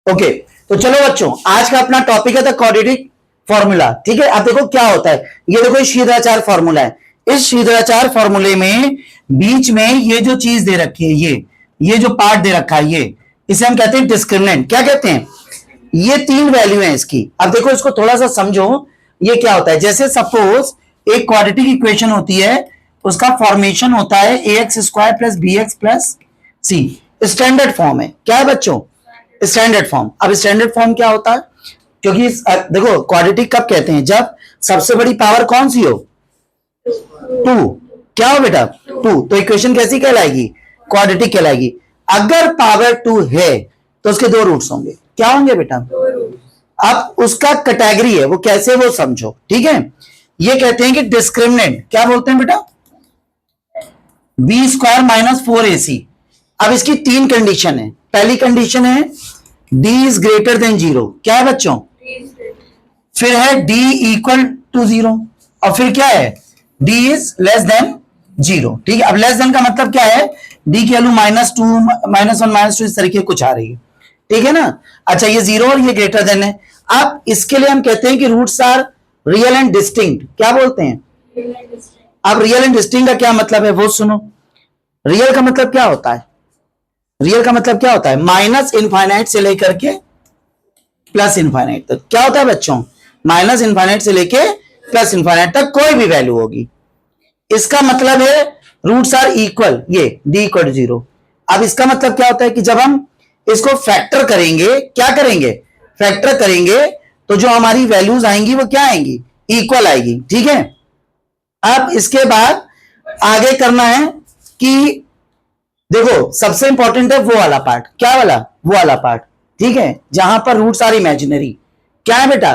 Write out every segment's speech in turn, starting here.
Okay, तो चलो बच्चों, आज का अपना टॉपिक है द क्वाड्रेटिक फॉर्मूला। ठीक है, अब देखो क्या होता है। ये देखो शीघ्राचार फॉर्मूला है। इस शीघ्राचार फॉर्मूले में बीच में ये जो चीज दे रखी है, ये जो पार्ट दे रखा है, ये इसे हम कहते हैं डिस्क्रिमिनेंट। क्या कहते हैं? ये तीन वैल्यू है इसकी। अब देखो इसको थोड़ा सा समझो, ये क्या होता है। जैसे सपोज एक क्वाड्रेटिक इक्वेशन होती है, उसका फॉर्मेशन होता है a x square plus b x plus c. Standard form है। क्या है बच्चों? Standard form. अब स्टैंडर्ड फॉर्म क्या होता है? क्योंकि देखो क्वाड्रेटिक कब कहते हैं? जब सबसे बड़ी पावर कौन सी हो? टू। क्या हो बेटा? टू। तो इक्वेशन कैसी कहलाएगी? क्वाड्रेटिक कहलाएगी। अगर पावर टू है तो उसके दो रूट्स होंगे। क्या होंगे बेटा? अब उसका कैटेगरी है वो, कैसे वो समझो। ठीक है, ये कहते हैं कि डिस्क्रिमिनेंट। क्या बोलते हैं बेटा? B square minus 4ac। अब इसकी तीन कंडीशन है। पहली कंडीशन है d इज ग्रेटर देन 0। क्या है बच्चों? फिर है d इक्वल टू 0, और फिर क्या है? d is less than 0। ठीक है, अब लेस देन का मतलब क्या है? d की वैल्यू -2, -1, -2 इस तरीके कुछ आ रही है। ठीक है ना? अच्छा, ये 0 और ये ग्रेटर देन है। अब इसके लिए हम कहते हैं कि roots are real and distinct. क्या बोलते हैं? अब रियल एंड डिस्टिंक्ट का क्या मतलब है वो सुनो। रियल का मतलब क्या होता है? रियल का मतलब क्या होता है? माइनस इनफाइनाइट से लेकर के प्लस इनफाइनाइट तक। क्या होता है बच्चों? माइनस इनफाइनाइट से लेके प्लस इनफाइनाइट तक कोई भी वैल्यू होगी। इसका मतलब है रूट्स आर इक्वल, ये d इक्वल 0। अब इसका मतलब क्या होता है कि जब हम इसको फैक्टर करेंगे, क्या करेंगे? फैक्टर करेंगे तो जो हमारी वैल्यूज आएंगी वो क्या आएंगी? इक्वल आएगी। ठीक है, अब इसके बाद आगे करना है कि देखो सबसे इंपॉर्टेंट है वो वाला पार्ट। क्या वाला? वो वाला पार्ट। ठीक है, जहां पर रूट्स आर इमेजिनरी। क्या है बेटा?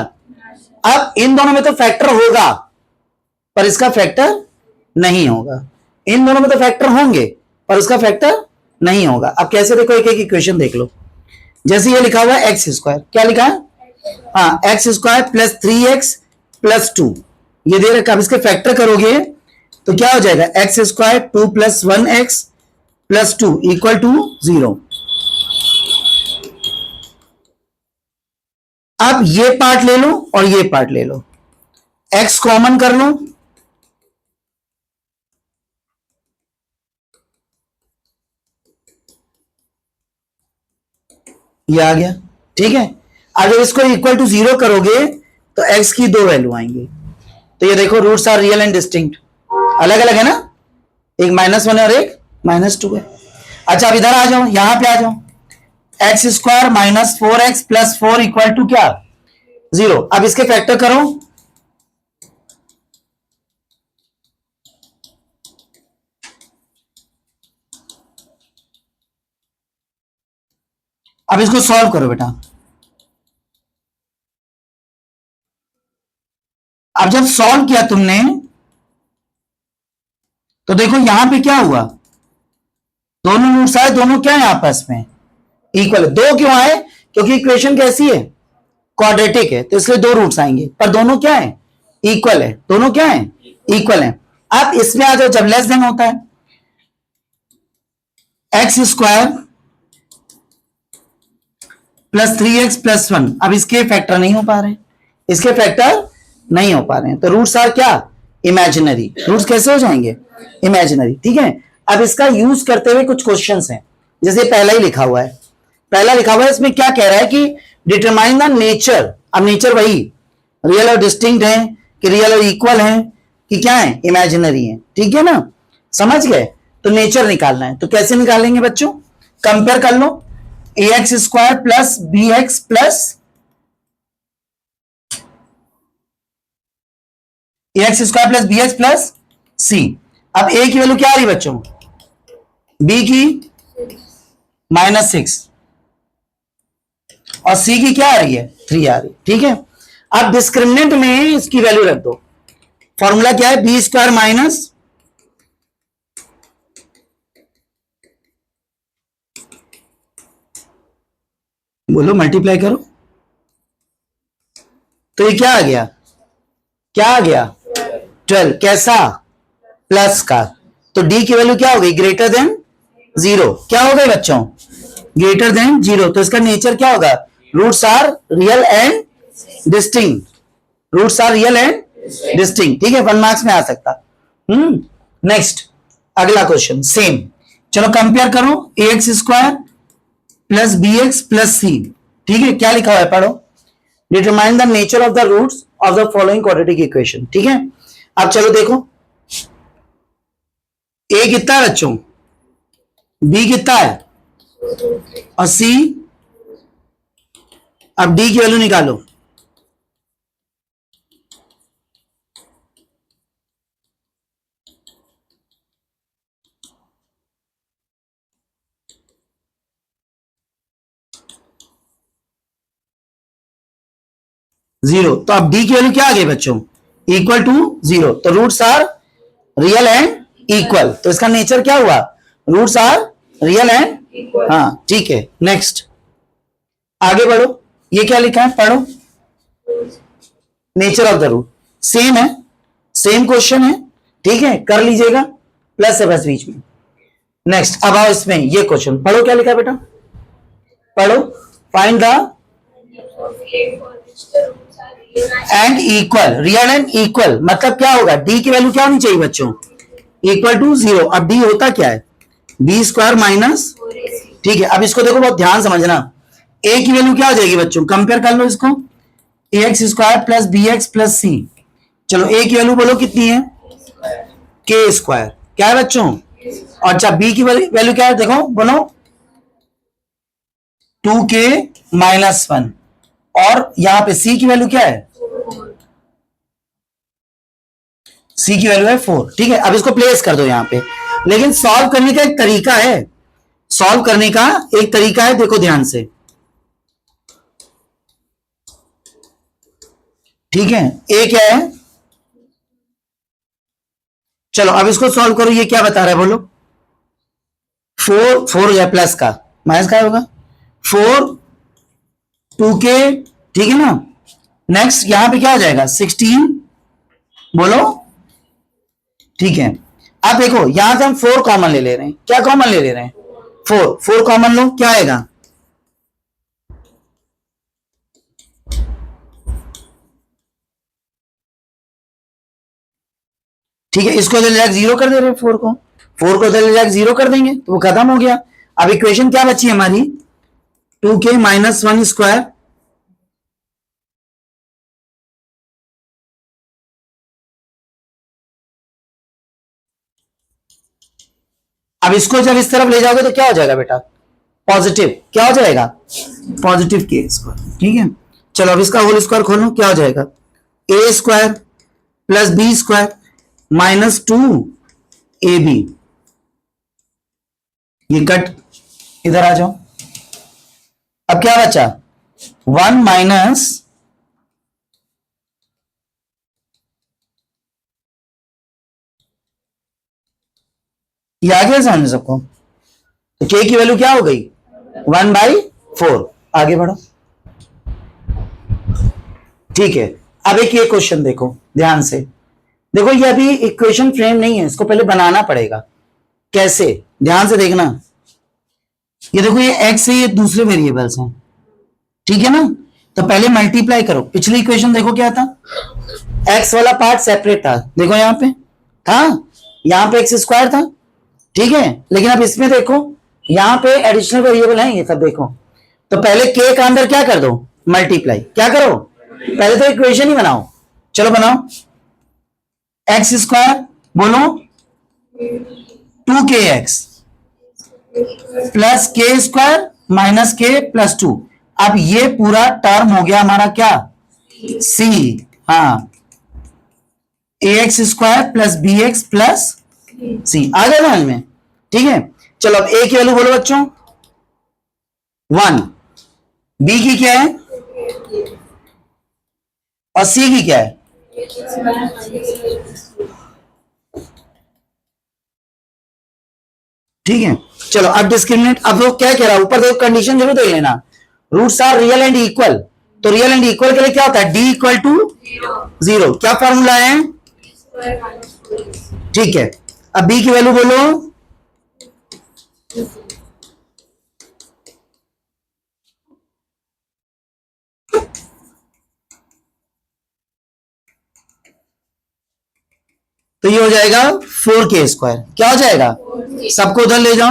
अब इन दोनों में तो फैक्टर होगा पर इसका फैक्टर नहीं होगा। इन दोनों में तो फैक्टर होंगे पर उसका फैक्टर नहीं होगा। अब कैसे? देखो एक एक इक्वेशन देख लो। जैसे ये लिखा हुआ है एक्स स्क्वायर। क्या लिखा है? हाँ, x square plus 3x plus 2 ये दे रखा। अब इसके फैक्टर करोगे तो क्या हो जाएगा? X square 2 plus 1x plus 2 equal to 0। अब ये पार्ट ले लो और ये पार्ट ले लो, x कॉमन कर लो, ये आ गया। ठीक है, अगर इसको इक्वल टू 0 करोगे तो x की दो वैल्यू आएंगी। तो ये देखो roots are real and distinct. अलग अलग है ना, एक -1 है और एक -2 है। अच्छा, अब इधर आ जाओ, यहां पे आ जाओ। X square minus 4x plus 4 equal to क्या? 0। अब इसके फैक्टर करो। अब इसको सॉल्व करो बेटा। अब जब सॉल्व किया तुमने तो देखो यहां पे क्या हुआ? दोनों रूट्स आए, दोनों क्या है आपस में? इक्वल। दो क्यों आए? क्योंकि इक्वेशन कैसी है? क्वाड्रेटिक है, तो इसलिए दो रूट्स आएंगे, पर दोनों क्या है? इक्वल है। दोनों क्या है? इक्वल है। अब इसमें आ जाओ, जब लेस देन होता है x square plus 3x plus 1। अब इसके फैक्टर नहीं हो पा रहे, इसके फैक्टर नहीं हो पा रहे हैं, तो रूट्स आर क्या? इमेजिनरी। रूट्स कैसे हो जाएंगे? इमेजिनरी। ठीक है, अब इसका यूज करते हुए कुछ क्वेश्चंस हैं। जैसे पहला ही लिखा हुआ है, पहला लिखा हुआ है, इसमें क्या कह रहा है कि डिटरमाइन द नेचर। अब नेचर वही रियल और डिस्टिंक्ट है कि रियल और इक्वल है कि क्या है? इमेजिनरी है। ठीक है ना, समझ गए? तो नेचर निकालना है, तो कैसे निकालेंगे बच्चों? कंपेयर कर लो, a x square plus b x plus x square plus b x plus c. अब ए की वैल्यू क्या आ रही है बच्चों? बी की -6 और सी की क्या आ रही है? 3 आ रही है। ठीक है, अब डिस्क्रिमिनेंट में इसकी वैल्यू रख दो। फॉर्मूला क्या है? बी स्क्वायर माइनस बोलो, मल्टीप्लाई करो, तो ये क्या आ गया? क्या आ गया? 12। कैसा? प्लस का। तो डी की वैल्यू क्या हो गई? Greater than 0। क्या हो गई बच्चों? Greater than 0। तो इसका नेचर क्या होगा? Roots are real and distinct, roots are real and distinct, ठीक है, 1 मार्क्स में आ सकता। नेक्स्ट अगला क्वेश्चन सेम, चलो कंपेयर करो a x square plus b x plus c, ठीक है, क्या लिखा हुआ है पढ़ो, determine the nature of the roots of the following quadratic equation, ठीक है। अब चलो देखो ए कितना है बच्चों, बी कितना है और सी, अब डी की वैल्यू निकालो, जीरो, तो अब डी की वैल्यू क्या आ गई बच्चों, इक्वल टू जीरो, तो roots are real and equal, तो इसका नेचर क्या हुआ, रूट्स आर रियल एंड, हाँ ठीक है। नेक्स्ट आगे बढ़ो, ये क्या लिखा है पढ़ो, nature of the root, same है, सेम क्वेश्चन है, ठीक है, कर लीजिएगा, प्लस है बस बीच में। नेक्स्ट अब आओ इसमें ये क्वेश्चन पढ़ो, क्या लिखा है बेटा, पढ़ो, find the end equal, real and equal मतलब क्या होगा, डी की वैल्यू क्या होनी चाहिए बच्चों, इक्वल टू जीरो, अब डी होता क्या है, बी स्क्वायर माइनस, ठीक है। अब इसको देखो बहुत ध्यान समझना, ए की वैल्यू क्या हो जाएगी बच्चों, कंपेयर कर लो इसको, a x square plus b x plus c, चलो ए की वैल्यू बोलो कितनी है, के स्क्वायर, क्या है बच्चों, और अच्छा बी की वैल्यू क्या है देखो बोलो, 2k माइनस 1, और यहां पे सी की वैल्यू क्या है, सी की वैल्यू है 4, ठीक है। अब इसको प्लेस कर दो यहां पे, लेकिन सॉल्व करने का एक तरीका है, सॉल्व करने का एक तरीका है, देखो ध्यान से, ठीक है, ए क्या है, चलो अब इसको सॉल्व करो, ये क्या बता रहा है बोलो, 4 हो गया प्लस का, माइनस का होगा 4 2k, ठीक है ना। नेक्स्ट यहां पे क्या आ जाएगा 16, बोलो, ठीक है। अब देखो यहां से हम 4 कॉमन ले ले रहे हैं, क्या कॉमन ले ले रहे हैं, 4 कॉमन लो, क्या आएगा, ठीक है, इसको इधर जीरो कर दे रहे हैं, 4 को इधर जीरो कर देंगे तो वो खत्म हो गया। अब इक्वेशन क्या बची हमारी, 2k माइनस 1 स्क्वायर, अब इसको जब इस तरफ ले जाओगे तो क्या हो जाएगा बेटा, पॉजिटिव, क्या हो जाएगा, पॉजिटिव के स्क्वायर, ठीक है। चलो अब इसका होल स्क्वायर खोलो, क्या हो जाएगा, a square plus b square minus 2ab, ये कट, इधर आ जाओ, अब क्या बचा 1 माइनस, ये आ गया समझ सबको, तो के की वैल्यू क्या हो गई 1/4, आगे बढ़ो, ठीक है। अब एक ये क्वेश्चन देखो ध्यान से, देखो ये अभी इक्वेशन फ्रेम नहीं है, इसको पहले बनाना पड़ेगा, कैसे, ध्यान से देखना, ये देखो ये x है, ये दूसरे वेरिएबल्स हैं, ठीक है ना, तो पहले मल्टीप्लाई करो, पिछली इक्वेशन देखो क्या था, x वाला पार्ट सेपरेट था, देखो यहां पे था, यहां पे x स्क्वायर था, ठीक है, लेकिन अब इसमें देखो यहां पे एडिशनल वेरिएबल है ये सब, देखो तो पहले k का अंदर क्या कर दो, मल्टीप्लाई, क्या करो, पहले तो इक्वेशन ही बनाओ, चलो बनाओ, एक्स स्क्वायर बोलो 2kx प्लस के स्क्वायर माइनस के प्लस 2, अब ये पूरा टर्म हो गया हमारा क्या, c, हाँ, a x square plus b x plus c, आ गया समझ में, ठीक है। चलो अब ए की वैल्यू बोलो बच्चों 1, बी की क्या है और सी की क्या है, ठीक है। चलो अब डिस्क्रिमिनेट, अब वो क्या कह रहा है ऊपर देखो, कंडीशन जरूर देख लेना, roots are real and equal, तो रियल एंड इक्वल के लिए क्या होता है, डी इक्वल टू जीरो, क्या फॉर्मूला है, ठीक है। अब बी की वैल्यू बोलो, तो ये हो जाएगा 4k²। क्या हो जाएगा? सबको उधर ले जाओ।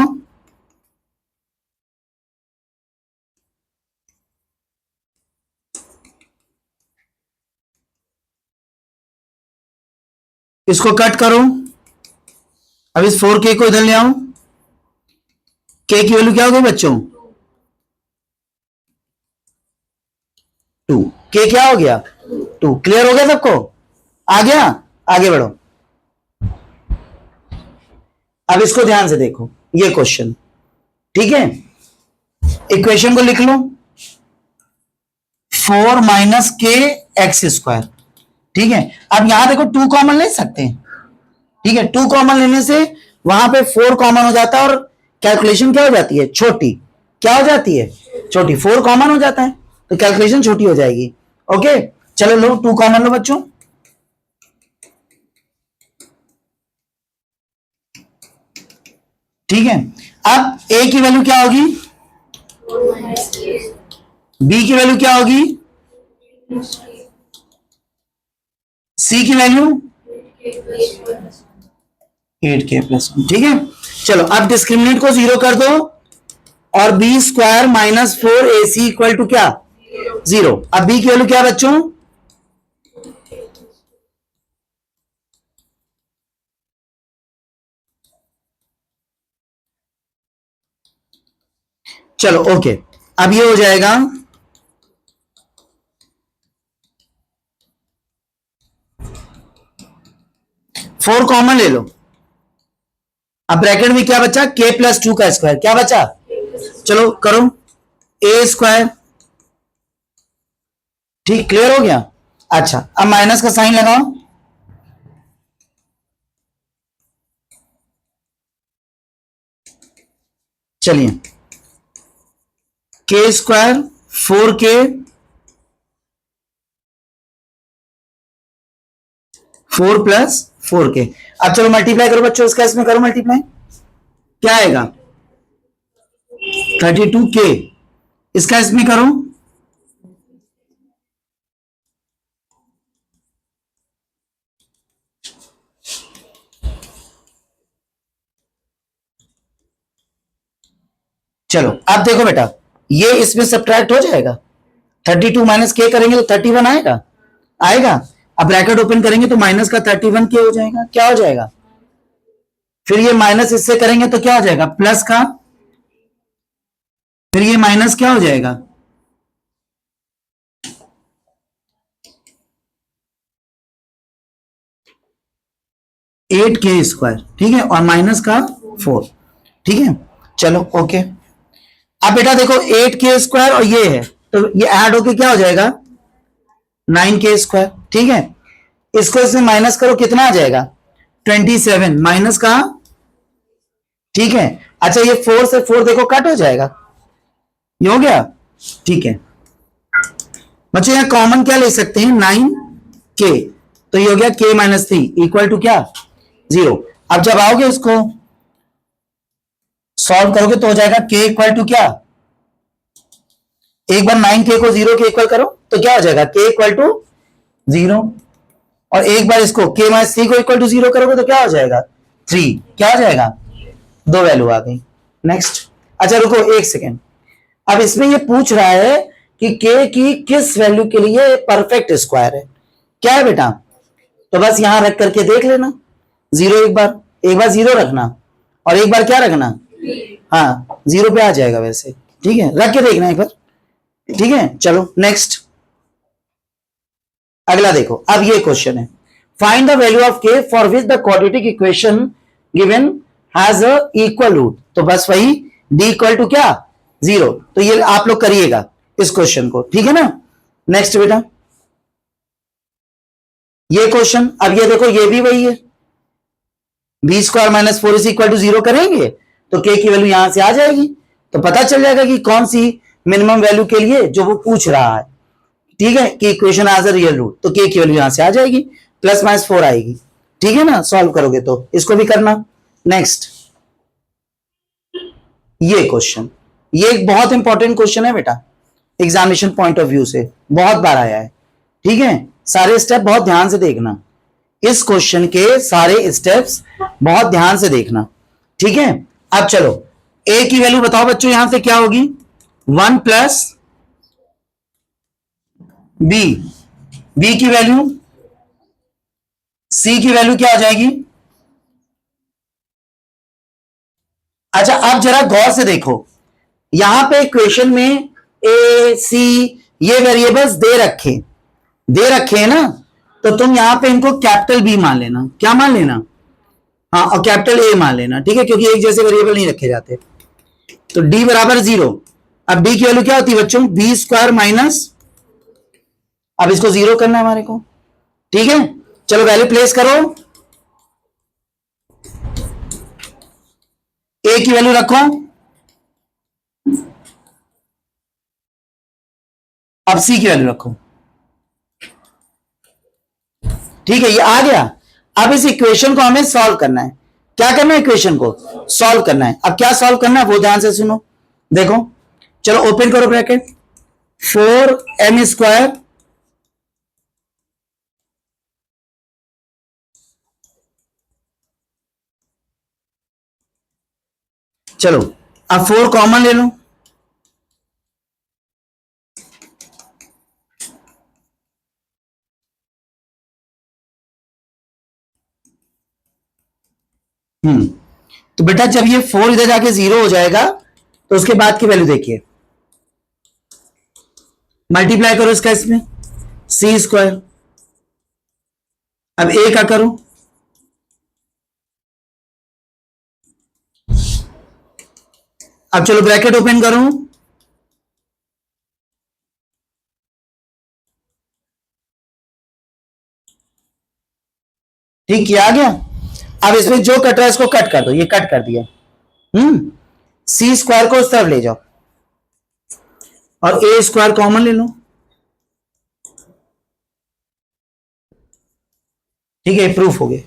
इसको कट करो। अब इस 4k को इधर ले आओ। k की वैल्यू क्या हो गई बच्चों? 2। k क्या हो गया? 2। क्लियर हो गया सबको? आ गया? आगे बढ़ो। अब इसको ध्यान से देखो, ये क्वेश्चन, ठीक है? इक्वेशन को लिख लो, 4 - k(x²), ठीक है? अब यहां देखो 2 कॉमन ले सकते हैं, ठीक है? 2 कॉमन लेने से वहां पे 4 कॉमन हो जाता है और कैलकुलेशन क्या हो जाती है? छोटी। क्या हो जाती है? छोटी। 4 कॉमन हो जाता है तो कैलकुलेशन छोटी हो जाएगी। ओके, चलो लो 2 कॉमन लो बच्चों। ठीक है, अब a की वैल्यू क्या होगी? b की वैल्यू क्या होगी? c की वैल्यू 8k+1। ठीक है, चलो अब डिस्क्रिमिनेंट को 0 कर दो और b² - 4ac इक्वल टू क्या? 0। अब b की वैल्यू क्या बच्चों? चलो ओके, अब ये हो जाएगा 4 कॉमन ले लो। अब ब्रैकेट में क्या बचा? k+2 का स्क्वायर। क्या बचा? चलो करो, a²। ठीक, क्लियर हो गया? अच्छा, अब माइनस का साइन लगाओ। चलिए, k² 4k 4 + 4k। अब चलो मल्टीप्लाई करो बच्चों, इसका इसमें करो मल्टीप्लाई। क्या आएगा? 32k। इसका इसमें करो, चलो अब देखो बेटा, ये इसमें सब्ट्रैक्ट हो जाएगा। 32 - k करेंगे तो 31 आएगा। आएगा। अब ब्रैकेट ओपन करेंगे तो माइनस का 31k हो जाएगा। क्या हो जाएगा? फिर ये माइनस इससे करेंगे तो क्या हो जाएगा? प्लस का। फिर ये माइनस क्या हो जाएगा? 8k²। ठीक है, और माइनस का 4। ठीक है, चलो ओके। अब बेटा देखो 8k² और ये है तो ये ऐड होके क्या हो जाएगा? 9k²। ठीक है, इसको इसमें माइनस करो, कितना आ जाएगा? 27 माइनस का। ठीक है, अच्छा ये 4 से 4 देखो कट हो जाएगा। ये हो गया। ठीक है बच्चों, यहां कॉमन क्या ले सकते हैं? 9k। तो ये हो गया k-3 इक्वल टू क्या? 0। अब जब आओगे इसको सॉल्व करोगे तो हो जाएगा k इक्वल टू क्या? एक बार 9k को 0 के इक्वल करो तो क्या हो जाएगा? k equal to 0। और एक बार इसको k - 3 को इक्वल टू 0 करोगे तो क्या हो जाएगा? 3। क्या हो जाएगा? 2 वैल्यू आ गई। नेक्स्ट। अच्छा रुको एक सेकेंड, अब इसमें ये पूछ रहा है कि k की किस वैल्यू के लिए परफेक्ट स्क्वायर है। क्या है बेटा? तो बस यहां रख करके देख लेना। 0 एक बार 0 रखना और एक बार क्या रखना? हाँ 0 पे आ जाएगा वैसे। ठीक है, रख के देखना एक बार। ठीक है, चलो नेक्स्ट। अगला देखो, अब ये क्वेश्चन है, find the value of k for which the quadratic equation given has a equal root. तो बस वही d इक्वल टू क्या? 0। तो ये आप लोग करिएगा इस क्वेश्चन को। ठीक है ना? नेक्स्ट बेटा, ये क्वेश्चन, अब ये देखो ये भी वही है। b² - 4ac इक्वल टू 0 करेंगे तो k की वैल्यू यहां से आ जाएगी, तो पता चल जाएगा कि कौन सी मिनिमम वैल्यू के लिए जो वो पूछ रहा है। ठीक है, कि equation as a real root, तो k की वैल्यू यहां से आ जाएगी, +-4 आएगी। ठीक है ना? सॉल्व करोगे तो इसको भी करना। नेक्स्ट, ये क्वेश्चन, ये एक बहुत इंपॉर्टेंट क्वेश्चन है बेटा, एग्जामिनेशन पॉइंट ऑफ व्यू से बहुत बार आया है। ठीक है, सारे स्टेप बहुत ध्यान से देखना। इस क्वेश्चन के सारे स्टेप्स बहुत ध्यान से देखना, ठीक है। अब चलो ए की वैल्यू बताओ बच्चों, यहां से क्या होगी 1 प्लस बी, बी की वैल्यू, सी की वैल्यू क्या आ जाएगी। अच्छा अब जरा गौर से देखो, यहां पे क्वेश्चन में ए सी ये वेरिएबल्स दे रखे हैं ना, तो तुम यहां पे इनको कैपिटल बी मान लेना। क्या मान लेना, हाँ, और कैपिटल ए मान लेना, ठीक है, क्योंकि एक जैसे वेरिएबल नहीं रखे जाते। तो डी बराबर 0। अब डी की वैल्यू क्या होती है बच्चों, बी स्क्वायर माइनस, अब इसको 0 करना है हमारे को, ठीक है। चलो वैल्यू प्लेस करो, ए की वैल्यू रखो, अब सी की वैल्यू रखो, ठीक है, ये आ गया। अब इस इक्वेशन को हमें सॉल्व करना है। क्या करना है, इक्वेशन को सॉल्व करना है। अब क्या सॉल्व करना है वो ध्यान से सुनो, देखो, चलो ओपन करो ब्रैकेट, 4m स्क्वायर चलो अब 4 कॉमन ले लो, तो बेटा जब ये 4 इधर जाके 0 हो जाएगा तो उसके बाद की वैल्यू देखिए, मल्टीप्लाई करो इसका इसमें, सी स्क्वायर, अब ए का करो, अब चलो ब्रैकेट ओपन करो, ठीक, किया आ गया। अब इसमें जो कट रहा है इसको कट कर दो, ये कट कर दिया। सी स्क्वायर को उस तरफ ले जाओ और ए स्क्वायर कॉमन ले लो, ठीक है, प्रूफ हो गया।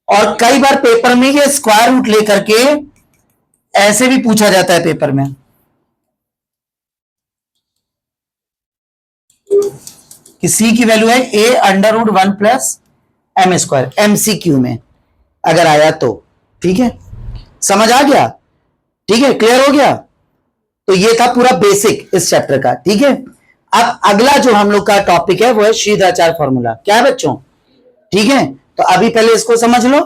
और कई बार पेपर में ये स्क्वायर रूट लेकर के ऐसे भी पूछा जाता है पेपर में कि सी की वैल्यू है A under root 1 plus M square, MCQ में अगर आया तो, ठीक है, समझ आ गया, ठीक है, क्लियर हो गया। तो ये था पूरा बेसिक इस चैप्टर का, ठीक है। अब अगला जो हम लोग का टॉपिक है वो है श्रीधराचार्य फॉर्मूला। क्या है बच्चों, ठीक है। तो अभी पहले इसको समझ लो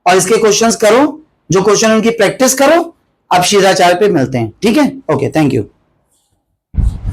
और इसके क्वेश्चंस करो, जो क्वेश्चन उनकी प्रैक्टिस करो। अब श्रीधराचार्य पे मिलते हैं, ठीक है, ओके, थैंक यू।